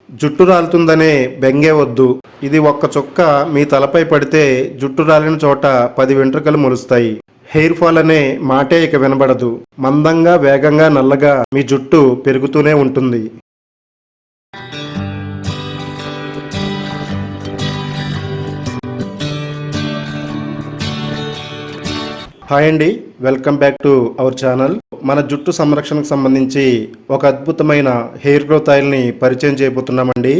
జుట్టు రాలుతుందనే బెంగే వద్దు. ఇది ఒక్క చుక్క మీ తలపై పడితే జుట్టు రాలిన చోట 10 వెంట్రుకలు మొలుస్తాయి. హెయిర్ ఫాల్ అనే మాటే ఇక వినబడదు. మందంగా, వేగంగా, నల్లగా మీ జుట్టు పెరుగుతూనే ఉంటుంది. హాయ్ అండి, welcome back to our channel. మన జుట్టు సంరక్షణకు సంబంధించి ఒక అద్భుతమైన హెయిర్ గ్రోత్ ఆయిల్ని పరిచయం చేయబోతున్నామండి.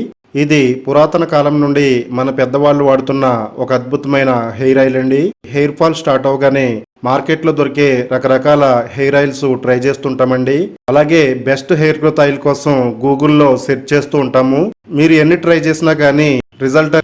ఇది పురాతన కాలం నుండి మన పెద్దవాళ్ళు వాడుతున్న ఒక అద్భుతమైన హెయిర్ ఆయిల్ అండి. హెయిర్ ఫాల్ స్టార్ట్ అవగానే మార్కెట్లో దొరికే రకరకాల హెయిర్ ఆయిల్స్ ట్రై చేస్తుంటామండి. అలాగే బెస్ట్ హెయిర్ గ్రోత్ ఆయిల్ కోసం గూగుల్లో సెర్చ్ చేస్తూ ఉంటాము. మీరు ఎన్ని ట్రై చేసినా కానీ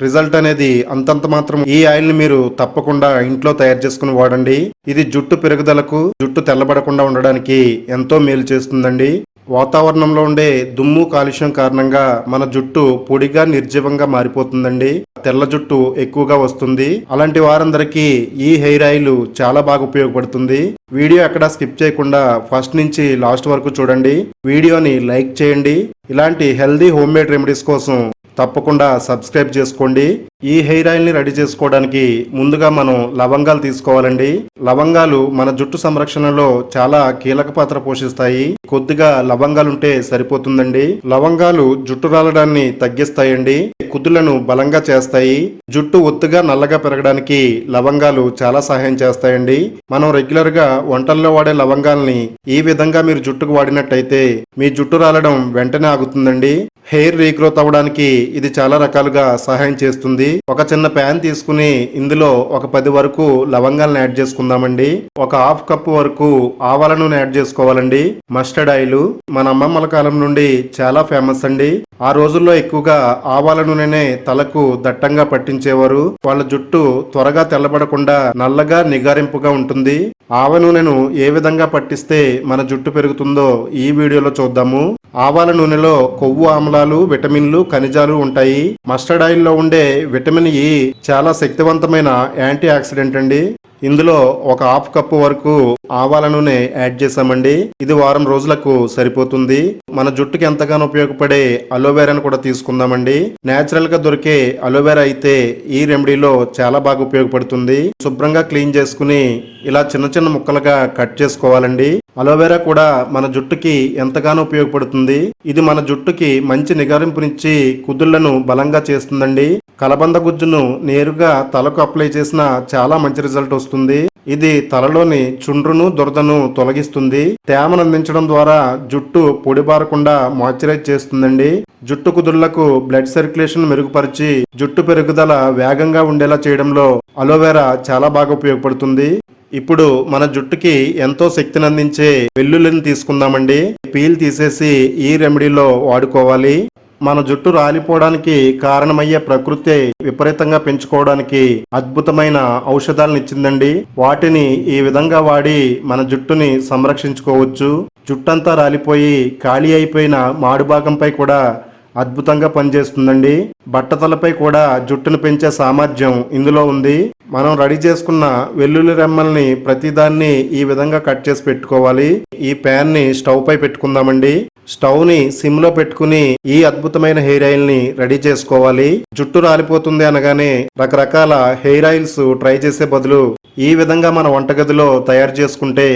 రిజల్ట్ అనేది అంతంత మాత్రం. ఈ ఆయిల్ ని మీరు తప్పకుండా ఇంట్లో తయారు చేసుకుని వాడండి. ఇది జుట్టు పెరుగుదలకు, జుట్టు తెల్లబడకుండా ఉండడానికి ఎంతో మేలు చేస్తుందండి. వాతావరణంలో ఉండే దుమ్ము, కాలుష్యం కారణంగా మన జుట్టు పొడిగా, నిర్జీవంగా మారిపోతుందండి. తెల్ల జుట్టు ఎక్కువగా వస్తుంది. అలాంటి వారందరికీ ఈ హెయిర్ ఆయిల్ చాలా బాగా ఉపయోగపడుతుంది. వీడియో ఎక్కడా స్కిప్ చేయకుండా ఫస్ట్ నుంచి లాస్ట్ వరకు చూడండి. వీడియోని లైక్ చేయండి. ఇలాంటి హెల్దీ హోమ్ మేడ్ రెమెడీస్ కోసం తప్పకుండా సబ్స్క్రైబ్ చేసుకోండి. ఈ హెయిర్ ఆయిల్ ని రెడీ చేసుకోవడానికి ముందుగా మనం లవంగాలు తీసుకోవాలండి. లవంగాలు మన జుట్టు సంరక్షణలో చాలా కీలక పాత్ర పోషిస్తాయి. కొద్దిగా లవంగాలుంటే సరిపోతుందండి. లవంగాలు జుట్టు రాలడాన్ని తగ్గిస్తాయండి. కుదులను బలంగా చేస్తాయి. జుట్టు ఒత్తుగా, నల్లగా పెరగడానికి లవంగాలు చాలా సహాయం చేస్తాయండి. మనం రెగ్యులర్ గా వంటల్లో వాడే లవంగాల్ని ఈ విధంగా మీరు జుట్టుకు వాడినట్టయితే మీ జుట్టు రాలడం వెంటనే ఆగుతుందండి. హెయిర్ రీగ్రోత్ అవ్వడానికి ఇది చాలా రకాలుగా సహాయం చేస్తుంది. ఒక చిన్న ప్యాన్ తీసుకుని ఇందులో ఒక 10 వరకు లవంగాలను యాడ్ చేసుకుందామండి. ఒక హాఫ్ కప్ వరకు ఆవాల నూనె యాడ్ చేసుకోవాలండి. మస్టర్డ్ ఆయిల్ మన అమ్మమ్మల కాలం నుండి చాలా ఫేమస్ అండి. ఆ రోజుల్లో ఎక్కువగా ఆవాల నూనెనే తలకు దట్టంగా పట్టించేవారు. వాళ్ళ జుట్టు త్వరగా తెల్లబడకుండా నల్లగా, నిగారింపుగా ఉంటుంది. ఆవ నూనెను ఏ విధంగా పట్టిస్తే మన జుట్టు పెరుగుతుందో ఈ వీడియోలో చూద్దాము. ఆవాల నూనెలో కొవ్వు ఆమ్లాలు, విటమిన్లు, ఖనిజాలు ఉంటాయి. మస్టర్డ్ ఆయిల్లో ఉండే విటమిన్ ఇ చాలా శక్తివంతమైన యాంటీ ఆక్సిడెంట్ అండి. ఇందులో ఒక హాఫ్ కప్ వరకు ఆవాల నూనె యాడ్ చేసామండి. ఇది వారం రోజులకు సరిపోతుంది. మన జుట్టుకి ఎంతగానో ఉపయోగపడే అలోవెరాను కూడా తీసుకుందామండి. నేచురల్ గా దొరికే అలోవెరా అయితే ఈ రెమెడీలో చాలా బాగా ఉపయోగపడుతుంది. శుభ్రంగా క్లీన్ చేసుకుని ఇలా చిన్న చిన్న ముక్కలుగా కట్ చేసుకోవాలండి. అలోవెరా కూడా మన జుట్టుకి ఎంతగానో ఉపయోగపడుతుంది. ఇది మన జుట్టుకి మంచి నిగారింపునిచ్చి కుదుళ్లను బలంగా చేస్తుందండి. కలబంద గుజ్జును నేరుగా తలకు అప్లై చేసిన చాలా మంచి రిజల్ట్ వస్తుంది. ఇది తలలోని చుండ్రును, దురదను తొలగిస్తుంది. తేమను అందించడం ద్వారా జుట్టు పొడిబారకుండా మాయిశ్చరైజ్ చేస్తుందండి. జుట్టు కుదుళ్లకు బ్లడ్ సర్క్యులేషన్ మెరుగుపరిచి జుట్టు పెరుగుదల వేగంగా ఉండేలా చేయడంలో అలోవెరా చాలా బాగా ఉపయోగపడుతుంది. ఇప్పుడు మన జుట్టుకి ఎంతో శక్తిని అందించే వెల్లుల్లిని తీసుకుందామండి. పీల్ తీసేసి ఈ రెమెడీలో వాడుకోవాలి. మన జుట్టు రాలిపోవడానికి కారణమయ్యే ప్రకృతి విపరీతంగా పెంచుకోవడానికి అద్భుతమైన ఔషధాలను ఇచ్చిందండి. వాటిని ఈ విధంగా వాడి మన జుట్టుని సంరక్షించుకోవచ్చు. జుట్టంతా రాలిపోయి ఖాళీ అయిపోయిన మాడు భాగంపై కూడా అద్భుతంగా పనిచేస్తుందండి. బట్టతలపై కూడా జుట్టును పెంచే సామర్థ్యం ఇందులో ఉంది. మనం రెడీ చేసుకున్న వెల్లుల్లి రెమ్మల్ని ప్రతిదాన్ని ఈ విధంగా కట్ చేసి పెట్టుకోవాలి. ఈ ప్యాన్ ని స్టవ్ పై పెట్టుకుందామండి. స్టవ్ ని సిమ్ లో పెట్టుకుని ఈ అద్భుతమైన హెయిర్ ఆయిల్ ని రెడీ చేసుకోవాలి. జుట్టు రాలిపోతుంది అనగానే రకరకాల హెయిర్ ఆయిల్స్ ట్రై చేసే బదులు ఈ విధంగా మన వంటగదిలో తయారు చేసుకుంటే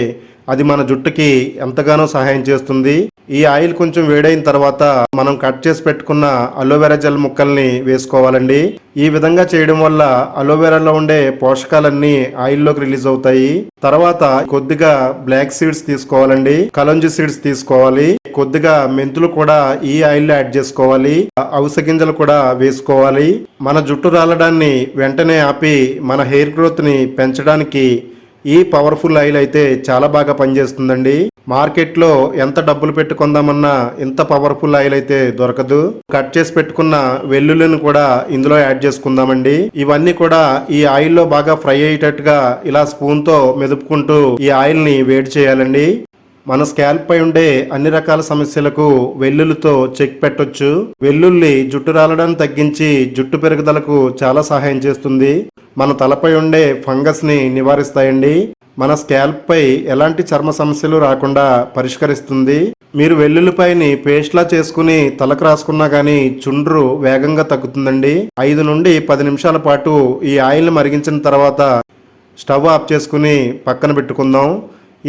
అది మన జుట్టుకి ఎంతగానో సహాయం చేస్తుంది. ఈ ఆయిల్ కొంచెం వేడైన తర్వాత మనం కట్ చేసి పెట్టుకున్న అలోవెరా జెల్ ముక్కల్ని వేసుకోవాలండి. ఈ విధంగా చేయడం వల్ల అలోవెరాలో ఉండే పోషకాలన్నీ ఆయిల్లోకి రిలీజ్ అవుతాయి. తర్వాత కొద్దిగా బ్లాక్ సీడ్స్ తీసుకోవాలండి. కలంజి సీడ్స్ తీసుకోవాలి. కొద్దిగా మెంతులు కూడా ఈ ఆయిల్లో యాడ్ చేసుకోవాలి. అవిసె గింజలు కూడా వేసుకోవాలి. మన జుట్టు రాలడాన్ని వెంటనే ఆపి మన హెయిర్ గ్రోత్ ని పెంచడానికి ఈ పవర్ఫుల్ ఆయిల్ అయితే చాలా బాగా పనిచేస్తుందండి. మార్కెట్లో ఎంత డబ్బులు పెట్టి కొందామన్నా ఇంత పవర్ఫుల్ ఆయిల్ అయితే దొరకదు. కట్ చేసి పెట్టుకున్న వెల్లుల్లిని కూడా ఇందులో యాడ్ చేసుకుందామండి. ఇవన్నీ కూడా ఈ ఆయిల్లో బాగా ఫ్రై అయ్యేటట్టుగా ఇలా స్పూన్ తో మెదుపుకుంటూ ఈ ఆయిల్ ని వేడి చేయాలండి. మన స్కాల్ప్ పై ఉండే అన్ని రకాల సమస్యలకు వెల్లుల్లితో చెక్ పెట్టొచ్చు. వెల్లుల్లి జుట్టు రాలడాన్ని తగ్గించి జుట్టు పెరుగుదలకు చాలా సహాయం చేస్తుంది. మన తలపై ఉండే ఫంగస్ ని నివారిస్తాయండి. మన స్కాల్ప్ పై ఎలాంటి చర్మ సమస్యలు రాకుండా పరిష్కరిస్తుంది. మీరు వెల్లుల్లిపాయని పేస్ట్లా చేసుకుని తలకు రాసుకున్నా కానీ చుండ్రు వేగంగా తగ్గుతుందండి. 5 నుండి 10 నిమిషాల పాటు ఈ ఆయిల్ని మరిగించిన తర్వాత స్టవ్ ఆఫ్ చేసుకుని పక్కన పెట్టుకుందాం.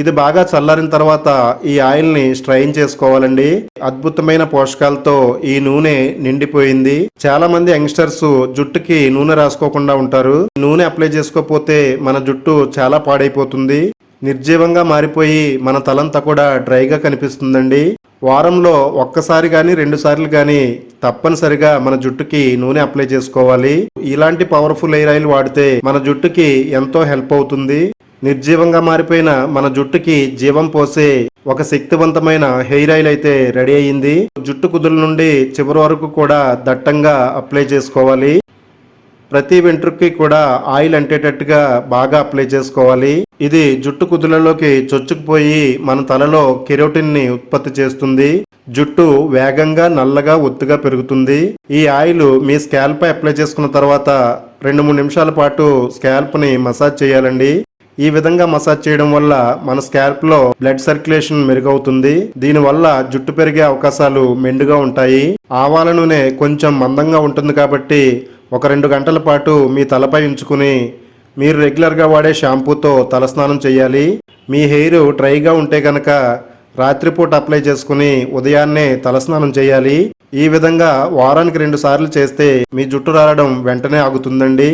ఇది బాగా చల్లారిన తర్వాత ఈ ఆయిల్ని స్ట్రైన్ చేసుకోవాలండి. అద్భుతమైన పోషకాలతో ఈ నూనె నిండిపోయింది. చాలా మంది యంగ్స్టర్స్ జుట్టుకి నూనె రాసుకోకుండా ఉంటారు. నూనె అప్లై చేసుకోకపోతే మన జుట్టు చాలా పాడైపోతుంది. నిర్జీవంగా మారిపోయి మన తలంతా కూడా డ్రైగా కనిపిస్తుందండి. వారంలో ఒక్కసారి కానీ 2 సార్లు కానీ తప్పనిసరిగా మన జుట్టుకి నూనె అప్లై చేసుకోవాలి. ఇలాంటి పవర్ఫుల్ హెయిర్ ఆయిల్ వాడితే మన జుట్టుకి ఎంతో హెల్ప్ అవుతుంది. నిర్జీవంగా మారిపోయిన మన జుట్టుకి జీవం పోసే ఒక శక్తివంతమైన హెయిర్ ఆయిల్ అయితే రెడీ అయ్యింది. జుట్టు కుదుల నుండి చివరి వరకు కూడా దట్టంగా అప్లై చేసుకోవాలి. ప్రతి వెంట్రుకకి కూడా ఆయిల్ అంటేటట్టుగా బాగా అప్లై చేసుకోవాలి. ఇది జుట్టు కుదులలోకి చొచ్చుకుపోయి మన తలలో కెరోటిన్ ని ఉత్పత్తి చేస్తుంది. జుట్టు వేగంగా నల్లగా ఒత్తుగా పెరుగుతుంది. ఈ ఆయిల్ మీ స్కాల్ప్ పై అప్లై చేసుకున్న తర్వాత 2-3 నిమిషాల పాటు స్కాల్ప్ ని మసాజ్ చేయాలండి. ఈ విధంగా మసాజ్ చేయడం వల్ల మన స్కాల్ప్ లో బ్లడ్ సర్క్యులేషన్ మెరుగవుతుంది. దీనివల్ల జుట్టు పెరిగే అవకాశాలు మెండుగా ఉంటాయి. ఆవాల నూనె కొంచెం మందంగా ఉంటుంది కాబట్టి ఒక 2 గంటల పాటు మీ తలపై ఉంచుకుని మీరు రెగ్యులర్గా వాడే షాంపూతో తలస్నానం చేయాలి. మీ హెయిర్ డ్రైగా ఉంటే కనుక రాత్రిపూట అప్లై చేసుకుని ఉదయాన్నే తలస్నానం చేయాలి. ఈ విధంగా వారానికి 2 సార్లు చేస్తే మీ జుట్టు రాలడం వెంటనే ఆగుతుందండి.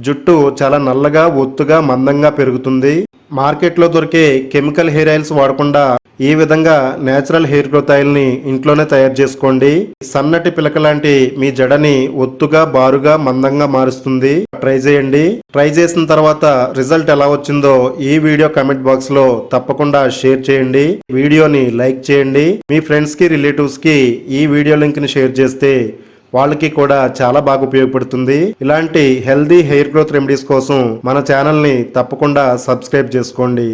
జుట్టు చాలా నల్లగా ఒత్తుగా మందంగా పెరుగుతుంది. మార్కెట్లో దొరికే కెమికల్ హెయిర్ ఆయిల్స్ వాడకుండా ఈ విధంగా నేచురల్ హెయిర్ గ్రోత్ ఆయిల్ ని ఇంట్లోనే తయారు చేసుకోండి. సన్నటి పిలక లాంటి మీ జడని ఒత్తుగా బారుగా మందంగా మారుస్తుంది. ట్రై చేయండి. ట్రై చేసిన తర్వాత రిజల్ట్ ఎలా వచ్చిందో ఈ వీడియో కామెంట్ బాక్స్ లో తప్పకుండా షేర్ చేయండి. వీడియోని లైక్ చేయండి. మీ ఫ్రెండ్స్ కి రిలేటివ్స్ కి ఈ వీడియో లింక్ ని షేర్ చేస్తే వాళ్ళకి కూడా చాలా బాగా ఉపయోగపడుతుంది. ఇలాంటి హెల్దీ హెయిర్ గ్రోత్ రెమెడీస్ కోసం మన ఛానల్ ని తప్పకుండా సబ్స్క్రైబ్ చేసుకోండి.